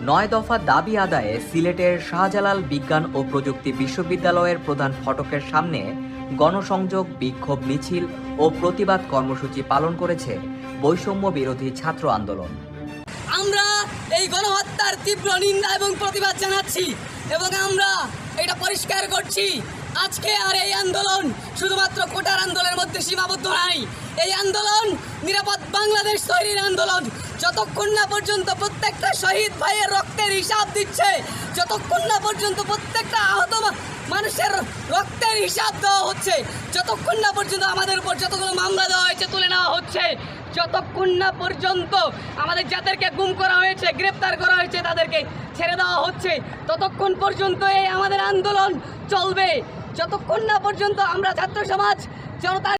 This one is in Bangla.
নয় দফা দাবি আদায়ে সিলেটের শাহজালাল বিজ্ঞান ও প্রযুক্তি বিশ্ববিদ্যালয়ের প্রধান ফটকের সামনে গণসংযোগ, বিক্ষোভ মিছিল ও প্রতিবাদ কর্মসূচি পালন করেছে বৈষম্য বিরোধী ছাত্র আন্দোলন। আমরা এই গণহত্যার তীব্র নিন্দা এবং প্রতিবাদ জানাচ্ছি এবং আমরা এটা পরিষ্কার করছি, আজকে আর এই আন্দোলন শুধুমাত্র কোটার আন্দোলনের মধ্যে সীমাবদ্ধ নাই। এই আন্দোলন নিরাপদ বাংলাদেশ তৈরির আন্দোলন। যতক্ষণ না পর্যন্ত প্রত্যেকটা শহীদ ভাইয়ের রক্তের হিসাব দিচ্ছে, যতক্ষণ না পর্যন্ত প্রত্যেকটা আহত মানুষের রক্তের হিসাব দেওয়া হচ্ছে, যতক্ষণ না পর্যন্ত আমাদের উপর যতগুলো মামলা দেওয়া হয়েছে তুলে নেওয়া হচ্ছে, যতক্ষণ না পর্যন্ত আমাদের যাদেরকে গুম করা হয়েছে, গ্রেপ্তার করা হয়েছে তাদেরকে ছেড়ে দেওয়া হচ্ছে, ততক্ষণ পর্যন্ত এই আমাদের আন্দোলন চলবে। যতক্ষণ না পর্যন্ত আমরা ছাত্র সমাজ জনতা